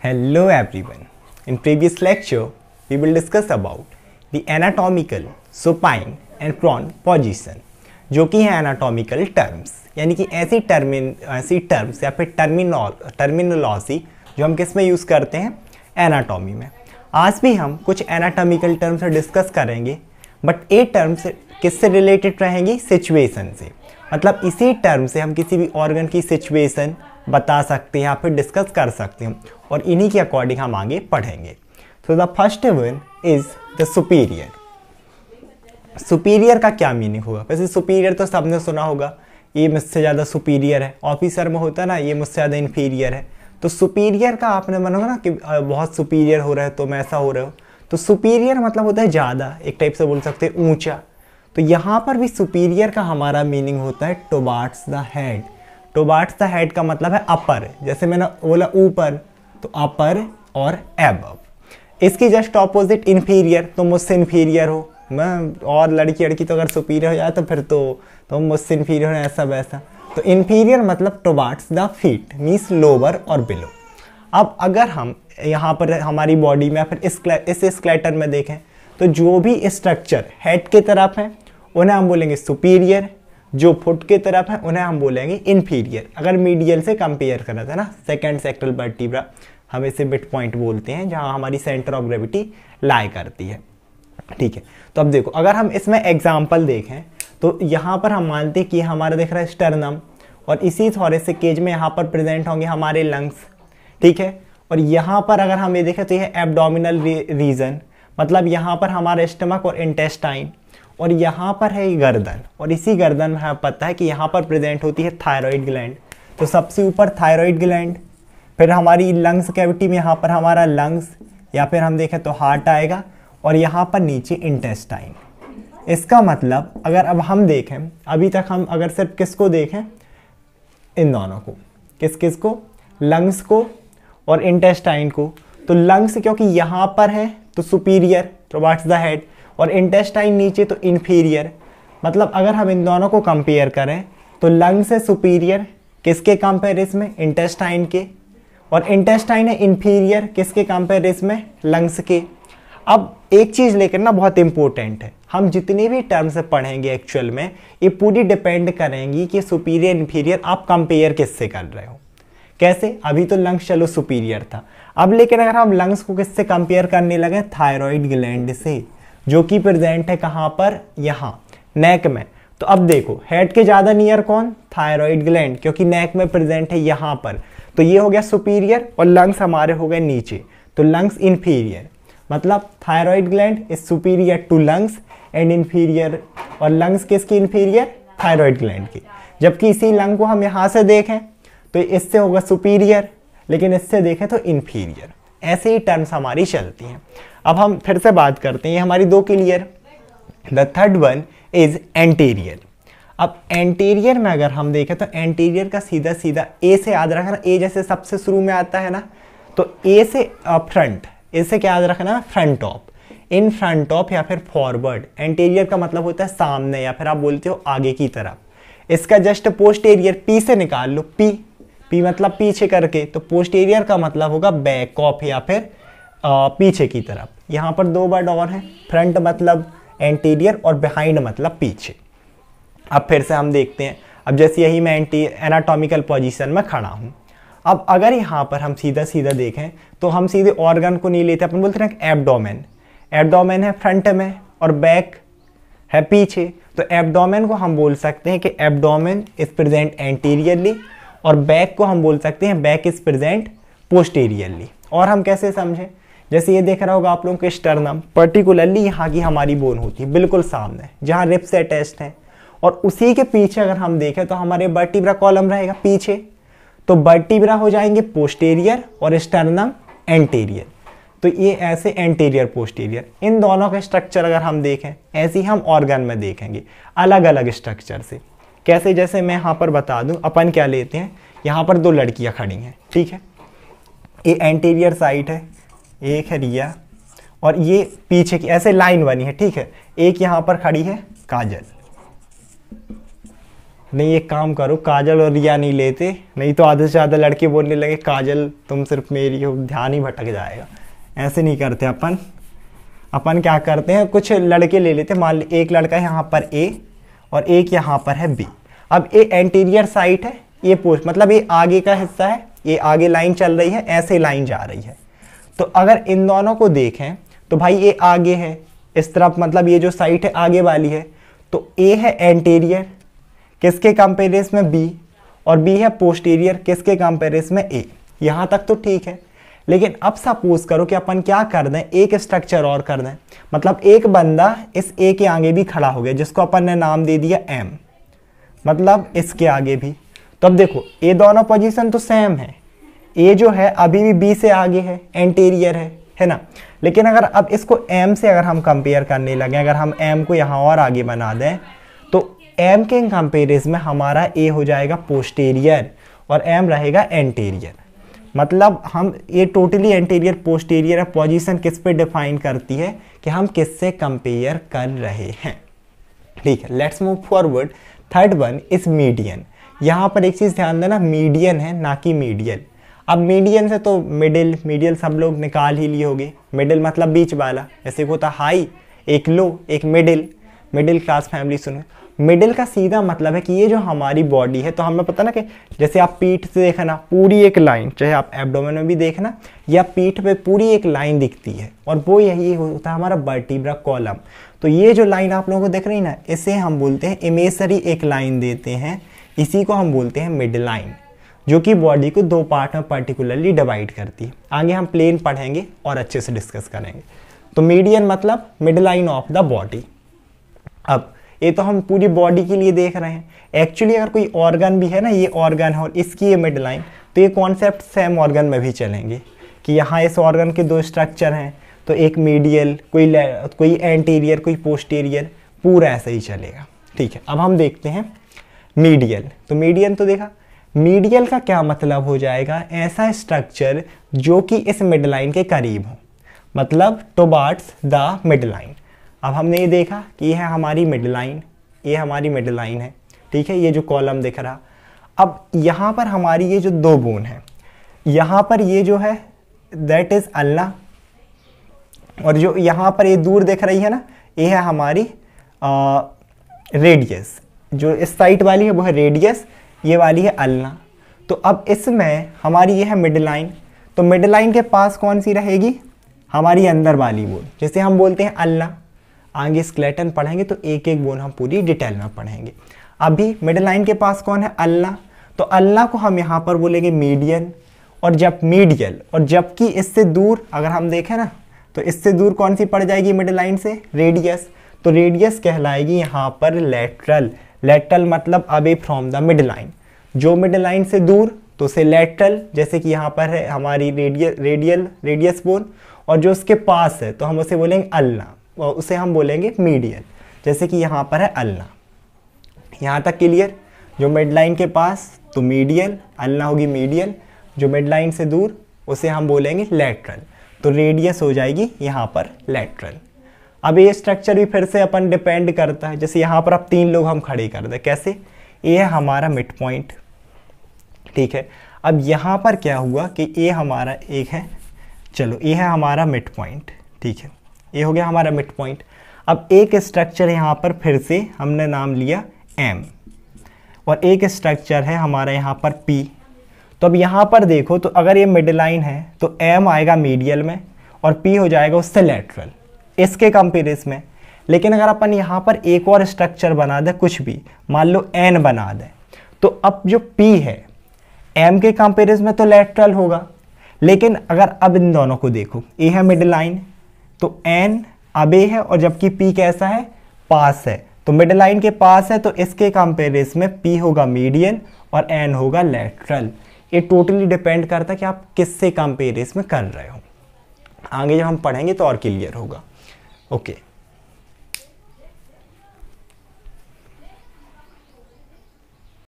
Hello everyone. In previous lecture, we will discuss about the anatomical, supine and prone position, जो कि है anatomical terms, यानी कि ऐसी terms या फिर terminology जो हम किस में यूज़ करते हैं, anatomy में। आज भी हम कुछ anatomical terms डिस्कस करेंगे, बट ये टर्म्स किससे रिलेटेड रहेंगी, सिचुएशन से। मतलब इसी टर्म से हम किसी भी ऑर्गन की सिचुएशन बता सकते हैं या फिर डिस्कस कर सकते हैं, और इन्हीं के अकॉर्डिंग हम आगे पढ़ेंगे। तो the first one is the superior. Superior का क्या मीनिंग होगा? वैसे सुपीरियर तो सबने सुना होगा, ये मुझसे ज़्यादा सुपीरियर है। ऑफिसर में होता है ना, ये मुझसे ज़्यादा इन्फीरियर है। तो सुपीरियर का आपने माना ना कि बहुत सुपीरियर हो रहा है, तुम ऐसा हो रहे हो। तो सुपीरियर मतलब होता है ज़्यादा, एक टाइप से बोल सकते हैं ऊंचा। तो यहाँ पर भी सुपीरियर का हमारा मीनिंग होता है towards the head. Towards the head का मतलब है अपर, जैसे मैंने बोला ऊपर, तो अपर और एबव। इसकी जस्ट ऑपोजिट इन्फीरियर, तुम मुझसे इन्फीरियर हो। मैं और लड़की तो अगर सुपीरियर हो जाए तो फिर तो तुम मुझसे इन्फीरियर हो, ऐसा वैसा। तो इन्फीरियर मतलब towards the feet, means lower और बिलो। अब अगर हम यहाँ पर हमारी बॉडी में या फिर इस स्केलेटन में देखें, तो जो भी स्ट्रक्चर हेड की तरफ है उन्हें हम बोलेंगे सुपीरियर, जो फुट की तरफ है उन्हें हम बोलेंगे इन्फीरियर। अगर मीडियल से कंपेयर करा था ना, सेकंड सेक्टरल वर्टिब्रा, हम इसे मिड पॉइंट बोलते हैं, जहाँ हमारी सेंटर ऑफ ग्रेविटी लाई करती है। ठीक है, तो अब देखो, अगर हम इसमें एग्जाम्पल देखें तो यहाँ पर हम मानते हैं कि हमारा दिख रहा है स्टर्नम, और इसी थोड़े केज में यहाँ पर प्रेजेंट होंगे हमारे लंग्स। ठीक है, और यहाँ पर अगर हम ये देखें तो यह एब्डोमिनल रीजन, मतलब यहाँ पर हमारा स्टमक और इंटेस्टाइन, और यहाँ पर है गर्दन, और इसी गर्दन में हमें पता है कि यहाँ पर प्रेजेंट होती है थायराइड ग्लैंड। तो सबसे ऊपर थायराइड ग्लैंड, फिर हमारी लंग्स कैविटी में यहाँ पर हमारा लंग्स, या फिर हम देखें तो हार्ट आएगा, और यहाँ पर नीचे इंटेस्टाइन। इसका मतलब अगर अब हम देखें, अभी तक हम अगर सिर्फ किसको देखें, इन दोनों को, किस को, लंग्स को और इंटेस्टाइन को। तो लंग्स क्योंकि यहाँ पर है तो सुपीरियर टुवार्ड्स द हेड, और इंटेस्टाइन नीचे तो इन्फीरियर। मतलब अगर हम इन दोनों को कंपेयर करें तो लंग्स है सुपीरियर किसके कंपेरिजन में, इंटेस्टाइन के, और इंटेस्टाइन है इन्फीरियर किसके कंपेरिजन में, लंग्स के। अब एक चीज़ लेकर ना बहुत इंपॉर्टेंट है, हम जितने भी टर्म्स पढ़ेंगे एक्चुअल में ये पूरी डिपेंड करेंगी कि सुपीरियर इन्फीरियर आप कंपेयर किससे कर रहे हो। कैसे? अभी तो लंग्स चलो सुपीरियर था, अब लेकिन अगर हम लंग्स को किससे कंपेयर करने लगे, थायराइड ग्लैंड से, जो कि प्रेजेंट है कहाँ पर, यहाँ नेक में। तो अब देखो, हेड के ज़्यादा नियर कौन, थायराइड ग्लैंड, क्योंकि नेक में प्रेजेंट है यहाँ पर। तो ये हो गया सुपीरियर, और लंग्स हमारे हो गए नीचे, तो लंग्स इन्फीरियर। मतलब thyroid gland is superior to lungs and inferior, और लंग्स किसकी इन्फीरियर, थायराइड ग्लैंड की। जबकि इसी लंग को हम यहाँ से देखें तो इससे होगा सुपीरियर, लेकिन इससे देखें तो इन्फीरियर। ऐसे ही टर्म्स हमारी चलती हैं। अब हम फिर से बात करते हैं, ये हमारी दो clear. The third one is anterior. अब एंटीरियर में अगर हम देखें तो एंटीरियर का सीधा सीधा ए से याद रखना, ए जैसे सबसे शुरू में आता है ना, तो ए से फ्रंट, ए से क्या याद रखना, front of, in front of या फिर फॉरवर्ड। एंटीरियर का मतलब होता है सामने, या फिर आप बोलते हो आगे की तरफ। इसका जस्ट पोस्टेरियर, पी से निकाल लो, पी मतलब पीछे करके, तो पोस्टेरियर का मतलब होगा बैक ऑफ या फिर पीछे की तरफ। यहाँ पर दो वर्ड और हैं, फ्रंट मतलब एंटीरियर और बिहाइंड मतलब पीछे। अब फिर से हम देखते हैं, अब जैसे यही मैं एनाटॉमिकल पोजीशन में खड़ा हूँ। अब अगर यहाँ पर हम सीधा सीधा देखें तो हम सीधे ऑर्गन को नहीं लेते, अपन बोलते हैं एब्डोमेन। एब्डोमेन है फ्रंट में और बैक है पीछे, तो एब्डोमेन को हम बोल सकते हैं कि एब्डोमेन इज प्रेजेंट एंटीरियरली, और बैक को हम बोल सकते हैं बैक इज प्रेजेंट पोस्टेरियरली। और हम कैसे समझें, जैसे ये देख रहा होगा आप लोगों के स्टर्नम, पर्टिकुलरली यहाँ की हमारी बोन होती है बिल्कुल सामने, जहाँ रिब्स अटैच्ड हैं, और उसी के पीछे अगर हम देखें तो हमारे वर्टिब्रा कॉलम रहेगा पीछे। तो वर्टिब्रा हो जाएंगे पोस्टेरियर और स्टर्नम एंटीरियर। तो ये ऐसे एंटीरियर पोस्टीरियर, इन दोनों के स्ट्रक्चर अगर हम देखें, ऐसे ही हम ऑर्गन में देखेंगे अलग अलग स्ट्रक्चर से। कैसे? जैसे मैं यहाँ पर बता दूं, अपन क्या लेते हैं, यहाँ पर दो लड़कियाँ खड़ी हैं, ठीक है, ये एंटीरियर साइड है, एक है रिया, और ये पीछे की ऐसे लाइन बनी है, ठीक है। एक यहाँ पर खड़ी है काजल, नहीं एक काम करो, काजल और रिया नहीं लेते, नहीं तो आधे से ज़्यादा लड़के बोलने लगे काजल तुम सिर्फ मेरी हो, ध्यान ही भटक जाएगा। ऐसे नहीं करते अपन क्या करते हैं, कुछ लड़के ले लेते हैं। मान ली एक लड़का है यहाँ पर ए और एक यहाँ पर है बी। अब ए एंटीरियर साइड है, ये पोस्ट मतलब ये आगे का हिस्सा है, ये आगे लाइन चल रही है, ऐसे लाइन जा रही है। तो अगर इन दोनों को देखें तो भाई ये आगे है इस तरफ, मतलब ये जो साइड है आगे वाली है, तो ए है एंटीरियर किसके कंपेरिजन में बी, और बी है पोस्टीरियर किसके कंपेरिजन में ए। यहाँ तक तो ठीक है। लेकिन अब सपोज करो कि अपन क्या कर दें, एक स्ट्रक्चर और कर दें, मतलब एक बंदा इस ए के आगे भी खड़ा हो गया जिसको अपन ने नाम दे दिया एम, मतलब इसके आगे भी। तो अब देखो ये दोनों पोजीशन तो सेम है, ए जो है अभी भी बी से आगे है, एंटीरियर है ना। लेकिन अगर अब इसको एम से अगर हम कंपेयर करने लगे, अगर हम एम को यहाँ और आगे बना दें तो एम के कंपेरिजन में हमारा ए हो जाएगा पोस्टीरियर और एम रहेगा एंटीरियर। मतलब हम ये टोटली एंटीरियर पोस्टीरियर पोजीशन किस पे डिफाइन करती है कि हम किससे कंपेयर कर रहे हैं। ठीक है, let's move forward. Third one is median. यहाँ पर एक चीज़ ध्यान देना, मीडियन है ना कि मीडियल। अब मीडियन से तो मिडिल सब लोग निकाल ही लिए होंगे। मिडिल मतलब बीच वाला, जैसे को होता हाई, एक लो, एक मिडिल क्लास फैमिली। सुनो, मिडिल का सीधा मतलब है कि ये जो हमारी बॉडी है, तो हमें पता ना कि जैसे आप पीठ से देखना पूरी एक लाइन, चाहे आप एब्डोमेन में भी देखना या पीठ पे पूरी एक लाइन दिखती है, और वो यही होता है हमारा वर्टिब्रा कॉलम। तो ये जो लाइन आप लोगों को दिख रही ना, इसे हम बोलते हैं इमेजरी एक लाइन देते हैं, इसी को हम बोलते हैं मिड लाइन, जो कि बॉडी को दो पार्ट में पर्टिकुलरली डिवाइड करती है। आगे हम प्लेन पढ़ेंगे और अच्छे से डिस्कस करेंगे। तो मीडियन मतलब mid line of the body. अब ये तो हम पूरी बॉडी के लिए देख रहे हैं, एक्चुअली अगर कोई ऑर्गन भी है ना, ये ऑर्गन है और इसकी ये मिड लाइन, तो ये कॉन्सेप्ट सेम ऑर्गन में भी चलेंगे कि यहाँ इस ऑर्गन के दो स्ट्रक्चर हैं, तो एक मीडियल, कोई एंटीरियर, कोई पोस्टीरियर, पूरा ऐसे ही चलेगा। ठीक है, अब हम देखते हैं मीडियल। तो मीडियन तो देखा, मीडियल का क्या मतलब हो जाएगा, ऐसा स्ट्रक्चर जो कि इस मिड लाइन के करीब हो, मतलब टुवर्ड्स द मिड लाइन। अब हमने ये देखा कि ये है हमारी मिड लाइन, ये हमारी मिड लाइन है। ठीक है, ये जो कॉलम दिख रहा। अब यहाँ पर हमारी ये जो दो बोन है, यहाँ पर ये जो है दैट इज अल्ना, और जो यहाँ पर ये दूर दिख रही है ना, ये है हमारी रेडियस। जो इस साइड वाली है वो है रेडियस, ये वाली है अल्ना। तो अब इसमें हमारी ये है मिड लाइन, तो मिड लाइन के पास कौन सी रहेगी, हमारी अंदर वाली बोन, जैसे हम बोलते हैं अल्ना। आगे स्केलेटन पढ़ेंगे तो एक एक बोन हम पूरी डिटेल में पढ़ेंगे। अभी मिड लाइन के पास कौन है, अल्ना। तो अल्ना को हम यहाँ पर बोलेंगे मीडियन, और जब मीडियल, और जबकि इससे दूर अगर हम देखें ना, तो इससे दूर कौन सी पड़ जाएगी मिड लाइन से, रेडियस। तो रेडियस कहलाएगी यहाँ पर लेटरल। लेटरल मतलब away from the mid line, जो मिड लाइन से दूर तो उसे लेटरल, जैसे कि यहाँ पर है हमारी रेडियस बोन, और जो उसके पास है तो हम उसे बोलेंगे अल्ना, और उसे हम बोलेंगे मीडियल, जैसे कि यहाँ पर है अल्ना। यहाँ तक क्लियर। जो मिड लाइन के पास तो मीडियल, अल्ना होगी मीडियल, जो मिड लाइन से दूर उसे हम बोलेंगे लेटरल। तो रेडियस हो जाएगी यहाँ पर लेटरल। अब ये स्ट्रक्चर भी फिर से अपन डिपेंड करता है, जैसे यहाँ पर अब तीन लोग हम खड़े कर दें, कैसे, ये है हमारा मिड पॉइंट। ठीक है, अब यहाँ पर क्या हुआ कि ये हमारा एक है, चलो ये है हमारा मिड पॉइंट। ठीक है, ये हो गया हमारा मिड पॉइंट। अब एक स्ट्रक्चर यहाँ पर फिर से हमने नाम लिया एम, और एक स्ट्रक्चर है हमारा यहाँ पर पी। तो अब यहाँ पर देखो, तो अगर ये मिड लाइन है तो एम आएगा मीडियल में और पी हो जाएगा उससे लेटरल, इसके कंपेरिजन में। लेकिन अगर अपन यहाँ पर एक और स्ट्रक्चर बना दें, कुछ भी मान लो एन बना दें, तो अब जो पी है एम के कंपेरिजन में तो लेटरल होगा। लेकिन अगर अब इन दोनों को देखो, ए है मिड लाइन तो एन अबे है, और जबकि पी कैसा है, पास है, तो मिड लाइन के पास है, तो इसके कंपेरिजन में पी होगा मीडियन और एन होगा लेटरल। ये टोटली डिपेंड करता है कि आप किससे कंपेरिजन में कर रहे हो। आगे जब हम पढ़ेंगे तो और क्लियर होगा। ओके।